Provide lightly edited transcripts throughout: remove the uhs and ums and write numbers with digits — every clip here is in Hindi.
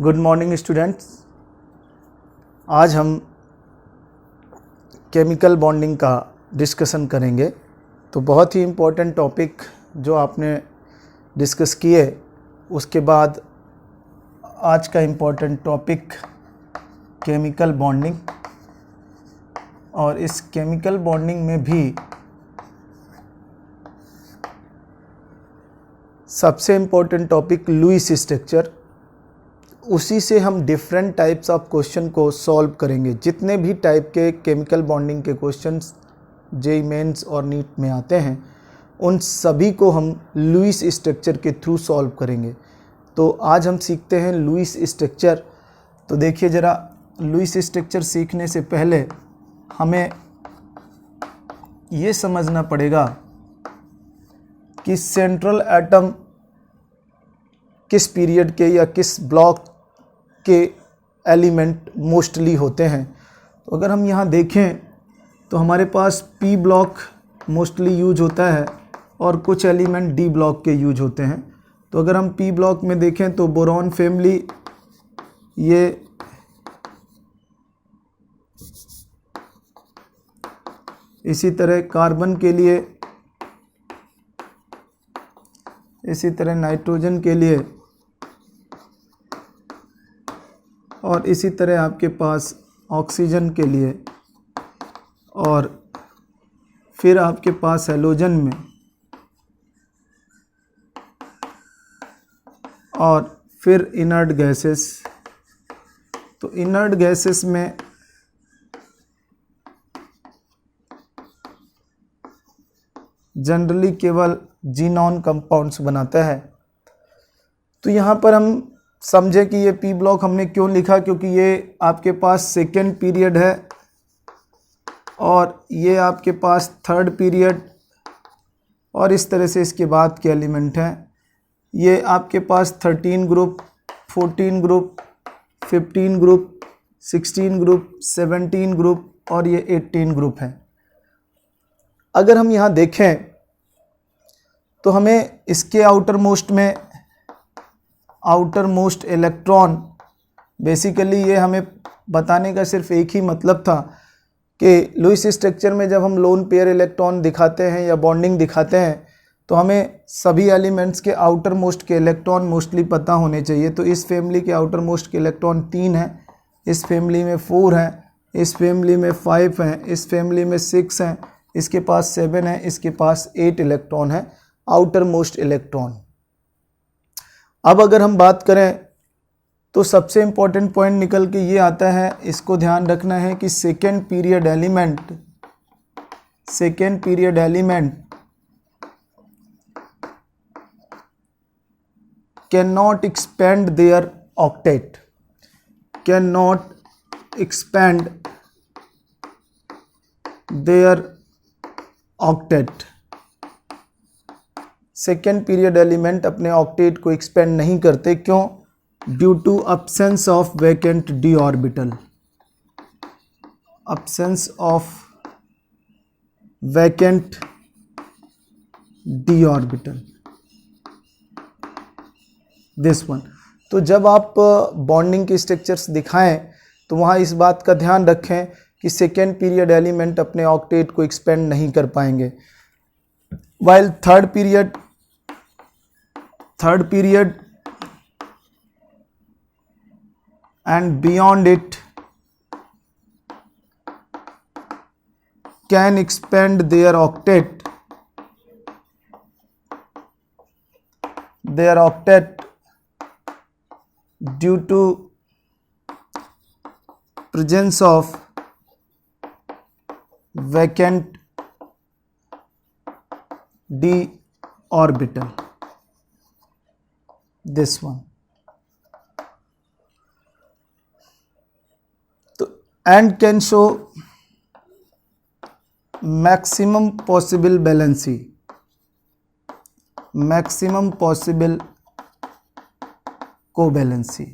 Good morning students. आज हम केमिकल बॉन्डिंग का डिस्कशन करेंगे। तो बहुत ही इम्पोर्टेंट टॉपिक जो आपने डिस्कस किए, उसके बाद आज का इम्पोर्टेंट टॉपिक केमिकल बॉन्डिंग। और इस केमिकल बॉन्डिंग में भी सबसे इम्पोर्टेंट टॉपिक लुईस स्ट्रक्चर। उसी से हम डिफरेंट टाइप्स ऑफ क्वेश्चन को सॉल्व करेंगे। जितने भी टाइप के केमिकल बॉन्डिंग के क्वेश्चंस जेईई मेंस और नीट में आते हैं, उन सभी को हम लुईस स्ट्रक्चर के थ्रू सॉल्व करेंगे। तो आज हम सीखते हैं लुईस स्ट्रक्चर। तो देखिए ज़रा, लुईस स्ट्रक्चर सीखने से पहले हमें ये समझना पड़ेगा कि सेंट्रल एटम किस पीरियड के या किस ब्लॉक के एलिमेंट मोस्टली होते हैं। तो अगर हम यहाँ देखें तो हमारे पास पी ब्लॉक मोस्टली यूज होता है और कुछ एलिमेंट डी ब्लॉक के यूज होते हैं। तो अगर हम पी ब्लॉक में देखें तो बोरॉन फैमिली, ये इसी तरह कार्बन के लिए, इसी तरह नाइट्रोजन के लिए, और इसी तरह आपके पास ऑक्सीजन के लिए, और फिर आपके पास हैलोजन में, और फिर इनर्ट गैसेस। तो इनर्ट गैसेस में जनरली केवल जीनॉन कंपाउंड्स बनाता है। तो यहाँ पर हम समझे कि ये पी ब्लॉक हमने क्यों लिखा, क्योंकि ये आपके पास सेकेंड पीरियड है और ये आपके पास थर्ड पीरियड, और इस तरह से इसके बाद के एलिमेंट हैं। ये आपके पास 13 group, 14 group, 15 group, 16 group, 17 group और ये 18 ग्रुप हैं। अगर हम यहाँ देखें तो हमें इसके आउटर मोस्ट इलेक्ट्रॉन, बेसिकली ये हमें बताने का सिर्फ एक ही मतलब था कि लुईस स्ट्रक्चर में जब हम लोन पेयर इलेक्ट्रॉन दिखाते हैं या बॉन्डिंग दिखाते हैं तो हमें सभी एलिमेंट्स के आउटर मोस्ट के इलेक्ट्रॉन मोस्टली पता होने चाहिए। तो इस फैमिली के आउटर मोस्ट के इलेक्ट्रॉन 3 हैं, इस फैमिली में 4 हैं, इस फैमिली में 5 हैं, इस फैमिली में 6 हैं, इसके पास 7 है, इसके पास 8 इलेक्ट्रॉन है आउटर मोस्ट इलेक्ट्रॉन। अब अगर हम बात करें तो सबसे इम्पोर्टेंट पॉइंट निकल के ये आता है, इसको ध्यान रखना है कि second period element can not expand their octet. Second period element अपने ऑक्टेट को एक्सपेंड नहीं करते। क्यों? Due to absence of vacant D orbital. absence of vacant D orbital, this one. तो जब आप बॉन्डिंग के स्ट्रक्चर्स दिखाएं तो वहाँ इस बात का ध्यान रखें कि सेकेंड पीरियड एलिमेंट अपने ऑक्टेट को एक्सपेंड नहीं कर पाएंगे, while third period and beyond it can expand their octet due to presence of vacant d orbital, this one. And can show maximum possible valency, maximum possible covalency।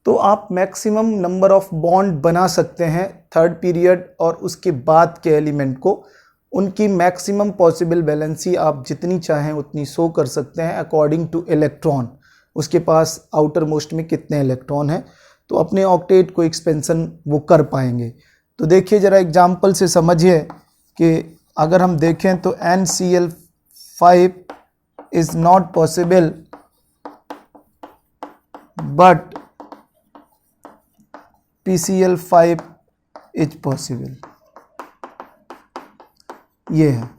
तो आप मैक्सिमम नंबर ऑफ बॉन्ड बना सकते हैं थर्ड पीरियड और उसके बाद के एलिमेंट को उनकी मैक्सिमम पॉसिबल वैलेंसी आप जितनी चाहें उतनी शो कर सकते हैं अकॉर्डिंग टू इलेक्ट्रॉन, उसके पास आउटर मोस्ट में कितने इलेक्ट्रॉन हैं, तो अपने ऑक्टेट को एक्सपेंशन वो कर पाएंगे। तो देखिए ज़रा एग्जांपल से समझिए कि अगर हम देखें तो NCl5 is not possible but PCl5 is possible, ये है।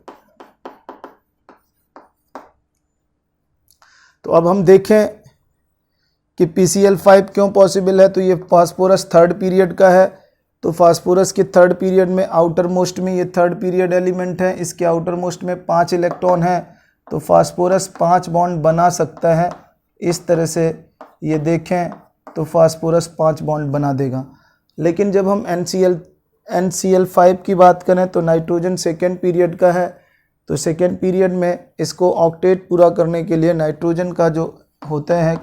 तो अब हम देखें कि PCl5 क्यों पॉसिबल है, तो ये फास्फोरस थर्ड पीरियड का है, तो फास्फोरस के थर्ड पीरियड में आउटर मोस्ट में ये थर्ड पीरियड एलिमेंट है, इसके आउटर मोस्ट में 5 इलेक्ट्रॉन है, तो फास्फोरस 5 बॉन्ड बना सकता है। इस तरह से ये देखें तो फास्फोरस 5 बॉन्ड बना देगा। लेकिन जब हम NCl5 की बात करें तो नाइट्रोजन सेकेंड पीरियड का है, तो सेकेंड पीरियड में इसको ऑक्टेट पूरा करने के लिए नाइट्रोजन का जो होते हैं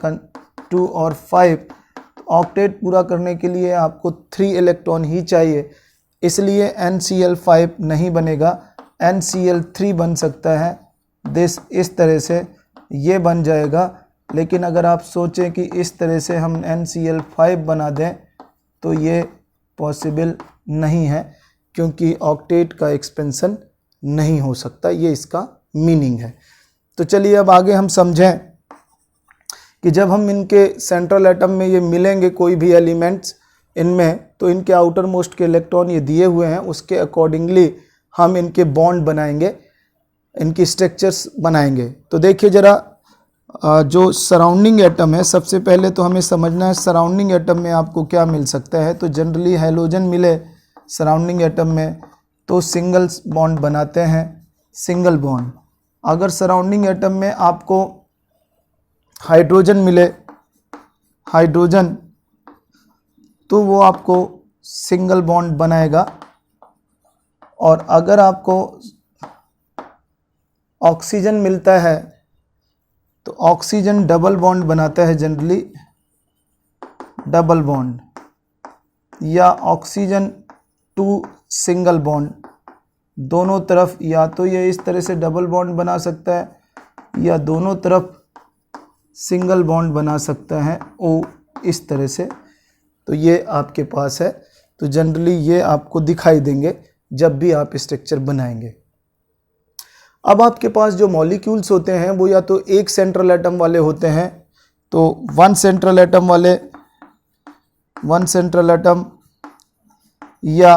2 और 5, ऑक्टेट पूरा करने के लिए आपको 3 इलेक्ट्रॉन ही चाहिए, इसलिए NCl5 नहीं बनेगा, NCl3 बन सकता है। इस तरह से ये बन जाएगा। लेकिन अगर आप सोचें कि इस तरह से हम NCl5 बना दें तो ये पॉसिबल नहीं है, क्योंकि ऑक्टेट का एक्सपेंशन नहीं हो सकता, ये इसका मीनिंग है। तो चलिए अब आगे हम समझें कि जब हम इनके सेंट्रल एटम में ये मिलेंगे कोई भी एलिमेंट्स इनमें, तो इनके आउटर मोस्ट के इलेक्ट्रॉन ये दिए हुए हैं, उसके अकॉर्डिंगली हम इनके बॉन्ड बनाएंगे, इनकी स्ट्रक्चर्स बनाएंगे। तो देखिए ज़रा जो सराउंडिंग एटम है, सबसे पहले तो हमें समझना है सराउंडिंग एटम में आपको क्या मिल सकता है। तो जनरली हैलोजन मिले सराउंडिंग एटम में तो सिंगल बॉन्ड बनाते हैं, सिंगल बॉन्ड। अगर सराउंडिंग एटम में आपको हाइड्रोजन मिले, हाइड्रोजन, तो वो आपको सिंगल बॉन्ड बनाएगा। और अगर आपको ऑक्सीजन मिलता है तो ऑक्सीजन डबल बॉन्ड बनाता है, जनरली डबल बॉन्ड, या ऑक्सीजन 2 सिंगल बॉन्ड, दोनों तरफ या तो ये इस तरह से डबल बॉन्ड बना सकता है या दोनों तरफ सिंगल बॉन्ड बना सकता है, ओ इस तरह से। तो ये आपके पास है, तो जनरली ये आपको दिखाई देंगे जब भी आप स्ट्रक्चर बनाएंगे। अब आपके पास जो मॉलिक्यूल्स होते हैं वो या तो एक सेंट्रल एटम वाले होते हैं, तो वन सेंट्रल एटम वाले, वन सेंट्रल एटम, या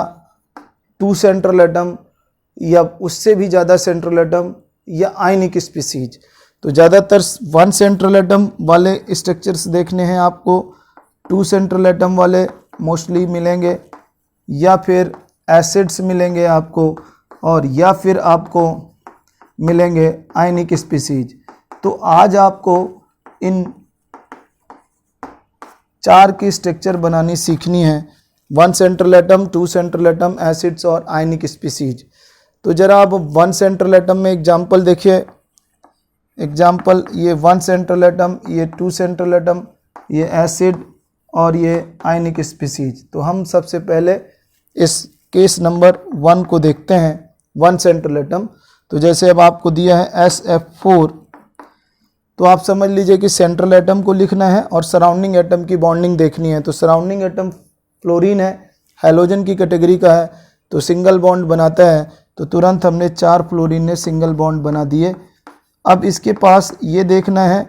2 सेंट्रल एटम, या उससे भी ज़्यादा सेंट्रल एटम, या आयनिक स्पीसीज। तो ज़्यादातर 1 सेंट्रल एटम वाले स्ट्रक्चर्स देखने हैं आपको, 2 सेंट्रल एटम वाले मोस्टली मिलेंगे, या फिर एसिड्स मिलेंगे आपको, और या फिर आपको मिलेंगे आयनिक स्पीसीज। तो आज आपको इन 4 की स्ट्रक्चर बनानी सीखनी है, 1 central atom, 2 central atom, acids और आयनिक स्पीसीज। तो ज़रा आप 1 सेंट्रल एटम में एग्जाम्पल देखिए, एग्जाम्पल ये 1 सेंट्रल एटम, ये 2 सेंट्रल एटम, ये एसिड और ये आयनिक स्पीसीज। तो हम सबसे पहले इस केस नंबर 1 को देखते हैं, 1 सेंट्रल एटम। तो जैसे अब आपको दिया है SF4, तो आप समझ लीजिए कि सेंट्रल एटम को लिखना है और सराउंडिंग एटम की बॉन्डिंग देखनी है। तो सराउंडिंग एटम फ्लोरीन है, हैलोजन की कैटेगरी का है, तो सिंगल बॉन्ड बनाता है, तो तुरंत हमने 4 फ्लोरीन ने सिंगल बॉन्ड बना दिए। अब इसके पास ये देखना है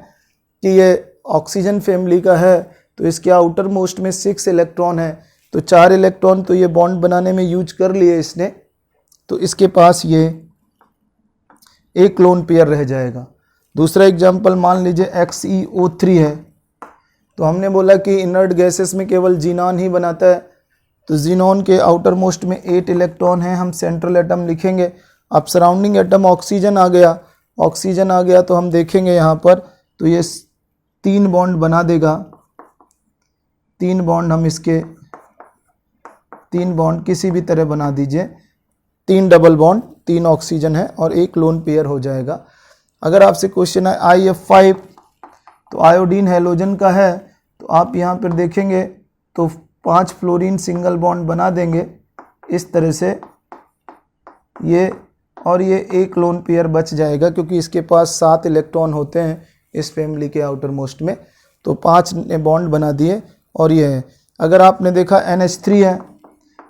कि ये ऑक्सीजन फैमिली का है, तो इसके आउटर मोस्ट में 6 इलेक्ट्रॉन है, तो 4 इलेक्ट्रॉन तो ये बॉन्ड बनाने में यूज कर लिए इसने, तो इसके पास ये एक लोन पेयर रह जाएगा। दूसरा एग्जाम्पल मान लीजिए XeO3 है, तो हमने बोला कि इनर्ट गैसेस में केवल जीनॉन ही बनाता है, तो जीनॉन के आउटर मोस्ट में 8 इलेक्ट्रॉन हैं, हम सेंट्रल एटम लिखेंगे। अब सराउंडिंग एटम ऑक्सीजन आ गया, ऑक्सीजन आ गया तो हम देखेंगे यहाँ पर, तो ये 3 बॉन्ड बना देगा, 3 बॉन्ड हम इसके 3 बॉन्ड किसी भी तरह बना दीजिए, 3 डबल बॉन्ड, 3 ऑक्सीजन है और एक लोन पेयर हो जाएगा। अगर आपसे क्वेश्चन है IF5, तो आयोडीन हैलोजन का है, तो आप यहाँ पर देखेंगे तो 5 फ्लोरीन सिंगल बॉन्ड बना देंगे इस तरह से, ये और ये एक लोन पेयर बच जाएगा क्योंकि इसके पास 7 इलेक्ट्रॉन होते हैं इस फैमिली के आउटर मोस्ट में, तो 5 ने बॉन्ड बना दिए और ये है। अगर आपने देखा NH3 है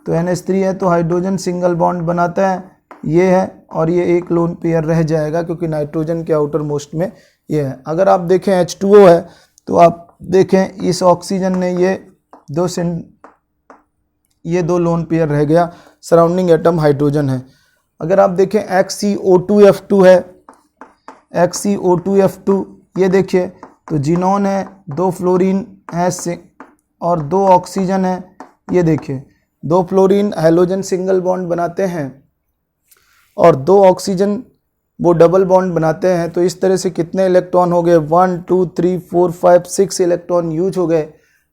तो NH3 है तो हाइड्रोजन सिंगल बॉन्ड बनाता है, ये है, और ये एक लोन पेयर रह जाएगा क्योंकि नाइट्रोजन के आउटर मोस्ट में ये है। अगर आप देखें H2O है तो आप देखें इस ऑक्सीजन ने ये दो लोन पेयर रह गया, सराउंडिंग एटम हाइड्रोजन है। अगर आप देखें XeO2F2 है, XeO2F2 ये देखिए तो जिनोन है, 2 फ्लोरीन है और 2 ऑक्सीजन है, ये देखिए 2 फ्लोरीन हैलोजन सिंगल बॉन्ड बनाते हैं और 2 ऑक्सीजन वो डबल बॉन्ड बनाते हैं। तो इस तरह से कितने इलेक्ट्रॉन हो गए, 1 2 3 4 5 6 इलेक्ट्रॉन यूज हो गए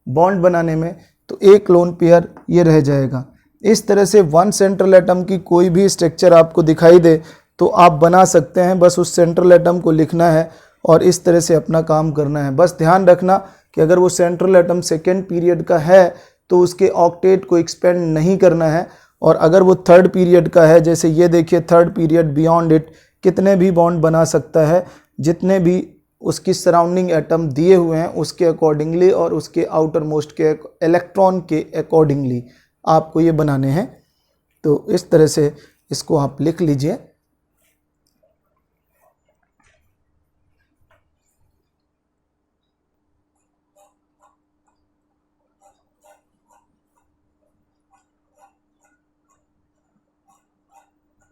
बॉन्ड बनाने में, तो एक लोन पेयर ये रह जाएगा। इस तरह से 1 सेंट्रल एटम की कोई भी स्ट्रक्चर आपको दिखाई दे तो आप बना सकते हैं, बस उस सेंट्रल एटम को लिखना है और इस तरह से अपना काम करना है। बस ध्यान रखना कि अगर वो सेंट्रल एटम सेकेंड पीरियड का है तो उसके ऑक्टेट को एक्सपेंड नहीं करना है, और अगर वो थर्ड पीरियड का है, जैसे ये देखिए थर्ड पीरियड, बियॉन्ड इट कितने भी बॉन्ड बना सकता है, जितने भी उसकी सराउंडिंग एटम दिए हुए हैं उसके अकॉर्डिंगली और उसके आउटर मोस्ट के इलेक्ट्रॉन के अकॉर्डिंगली आपको ये बनाने हैं। तो इस तरह से इसको आप लिख लीजिए।